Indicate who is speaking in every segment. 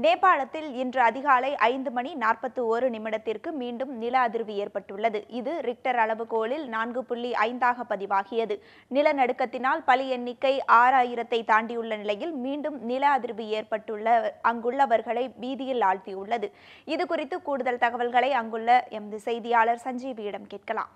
Speaker 1: நேபாளத்தில் இன்று அதிகாலை 5:41 மீண்டும் நில அதிர்வு ஏற்பட்டுள்ளது. இது ரிக்டர் அளவுகோலில் 4.5 பதிவாகியது. நிலநடுக்கத்தினால் பலி எண்ணிக்கை 6000 தாண்டியுள்ள நிலையில் மீண்டும் நில அதிர்வு அங்குள்ளவர்களை பீதியில் ஆழ்த்தியுள்ளது. இதுகுறித்து கூடுதல் தகவல்களை அங்குள்ள எமது செய்தியாளர் சஞ்சீவியிடம் கேட்கலாம்.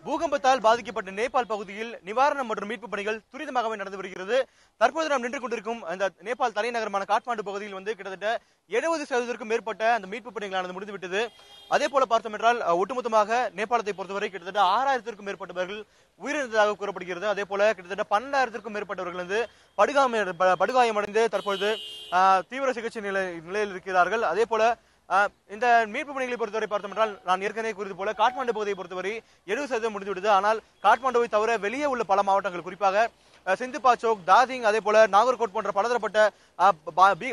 Speaker 2: பூகம்பத்தால் பாதிக்கப்பட்ட நேபாள் பகுதியில் நிவாரணம் மற்றும் மீட்பு பணிகள் துரிதமாகவே நடந்து வருகிறது. தற்போது நாம் நின்று கொண்டிருக்கும் அந்த நேபாள் தலைநகரமான காட்மாண்டு பகுதியில் கிட்டத்தட்ட 70% மேற்பட்ட அந்த மீட்பு பணிகளானது முடிந்துவிட்டது. அதே போல பார்த்தோம் என்றால் ஒட்டுமொத்தமாக நேபாளத்தை பொறுத்தவரை கிட்டத்தட்ட 6000 மேற்பட்டவர்கள் உயிரிழந்ததாக கூறப்படுகிறது. அதே போல கிட்டத்தட்ட 12,000 மேற்பட்டவர்கள் படுகாயமடைந்து தற்பொழுது தீவிர சிகிச்சை நிலையில் இருக்கிறார்கள். அதே போல இந்த மீட்பு பணிகளை பொறுத்தவரை பார்த்தோம் என்றால் நான் ஏற்கனவே கூறியது போல காட்மாண்டு பகுதியை பொறுத்தவரை 70% முடிந்துவிட்டது. ஆனால் காட்மாண்டுவை தவிர வெளியே உள்ள பல மாவட்டங்கள், குறிப்பாக சிந்துபாச்சோக், தாதிங், அதே போல நாகர்கோட் போன்ற பலதரப்பட்ட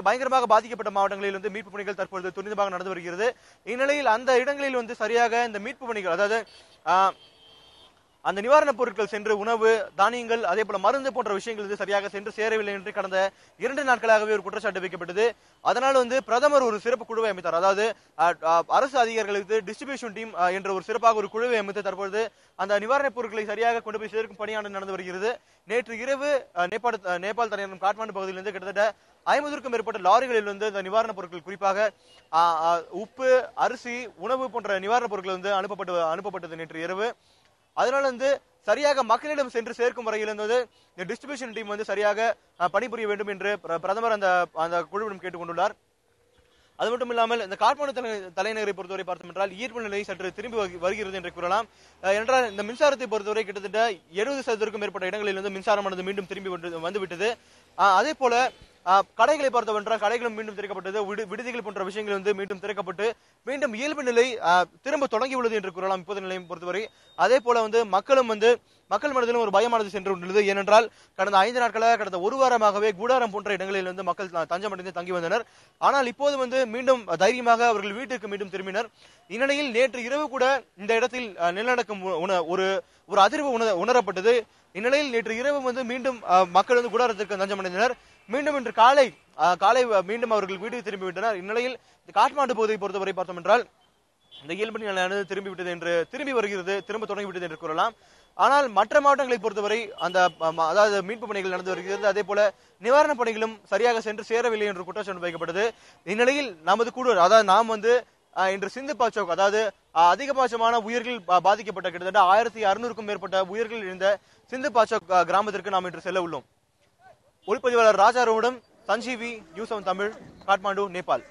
Speaker 2: பயங்கரமாக பாதிக்கப்பட்ட மாவட்டங்களில் மீட்பு பணிகள் தற்பொழுது துரிதமாக நடந்து வருகிறது. இந்நிலையில் அந்த இடங்களில் சரியாக இந்த மீட்பு பணிகள், அதாவது அந்த நிவாரணப் பொருட்கள் சென்று உணவு, தானியங்கள், அதே போல மருந்து போன்ற விஷயங்கள் சரியாக சென்று சேரவில்லை என்று கடந்த 2 நாட்களாகவே ஒரு குற்றச்சாட்டு வைக்கப்பட்டது. அதனால் பிரதமர் ஒரு சிறப்பு குழுவை அமைத்தார். அதாவது அரசு அதிகாரிகளுக்கு டிஸ்ட்ரிபியூஷன் டீம் என்ற ஒரு சிறப்பாக ஒரு குழுவை அமைத்து தற்பொழுது அந்த நிவாரணப் பொருட்களை சரியாக கொண்டு போய் சேர்க்கும் பணியானது நடந்து வருகிறது. நேற்று இரவு நேபாள் தலைநகரம் காட்மாண்டு பகுதியிலிருந்து கிட்டத்தட்ட 50க்கும் மேற்பட்ட லாரிகளில் இந்த நிவாரணப் பொருட்கள், குறிப்பாக உப்பு, அரிசி, உணவு போன்ற நிவாரணப் பொருட்கள் அனுப்பப்பட்டது நேற்று இரவு. அதனால சரியாக மக்களிடம் சென்று சேர்க்கும் வரையில் இந்த டிஸ்ட்ரிபியூஷன் டீம் சரியாக பணிபுரிய வேண்டும் என்று பிரதமர் அந்த குழுவிடம் கேட்டுக்கொண்டுள்ளார். அது மட்டும் இல்லாமல் இந்த காட்மாண்டு தலைநகரை பொறுத்தவரை பார்த்தோம் என்றால் ஈர்ப்பு நிலை சற்று திரும்பி வருகிறது என்று கூறலாம். என்றால் இந்த மின்சாரத்தை பொறுத்தவரை கிட்டத்தட்ட 70% மேற்பட்ட இடங்களில் மின்சாரமானது மீண்டும் திரும்பி வந்துவிட்டது. அதே போல கடைகளை பொறுத்தவென்றால் கடைகளும் மீண்டும் திறக்கப்பட்டது. விடுதிகள் போன்ற விஷயங்கள் மீண்டும் திறக்கப்பட்டு மீண்டும் இயல்பு நிலை திரும்ப தொடங்கியுள்ளது என்று கூறலாம் இப்போது நிலையை பொறுத்தவரை. அதே போல மக்கள் மனதிலும் ஒரு பயமானது சென்று கொண்டுள்ளது. ஏனென்றால் கடந்த 5 நாட்களாக, கடந்த ஒரு வாரமாகவே கூடாரம் போன்ற இடங்களில் மக்கள் தஞ்சமடைந்து தங்கி வந்தனர். ஆனால் இப்போது மீண்டும் தைரியமாக அவர்கள் வீட்டுக்கு மீண்டும் திரும்பினர். இந்நிலையில் நேற்று இரவு கூட இந்த இடத்தில் நிலநடுக்கம் ஒரு அதிர்வு உணரப்பட்டது. இந்நிலையில் நேற்று இரவு மீண்டும் மக்கள் கூடாரத்திற்கு தஞ்சமடைந்தனர். மீண்டும் இன்று காலை மீண்டும் அவர்கள் வீட்டுக்கு திரும்பிவிட்டனர். இந்நிலையில் காட்மாண்டு பகுதியை பொறுத்தவரை பார்த்தோம் என்றால் இந்த இயல்பு நிலையானது திரும்ப தொடங்கிவிட்டது என்று கூறலாம். ஆனால் மற்ற மாவட்டங்களை பொறுத்தவரை அதாவது மீட்பு பணிகள் நடந்து வருகிறது. அதே போல நிவாரணப் பணிகளும் சரியாக சென்று சேரவில்லை என்று குற்றச்சாட்டு வைக்கப்பட்டது. இந்நிலையில் நமது குழு, அதாவது நாம் இன்று சிந்துபாச்சோக், அதாவது அதிகபட்சமான உயிர்கள் பாதிக்கப்பட்ட கிட்டத்தட்ட 1600க்கும் மேற்பட்ட உயிர்கள் இருந்த சிந்துபாச்சோக் கிராமத்திற்கு நாம் இன்று செல்ல உள்ளோம். ஒளிப்பதிவாளர் ராஜாரோவிடம் சஞ்சீவி, நியூஸ் 7 தமிழ், காட்மாண்டு, நேபாள்.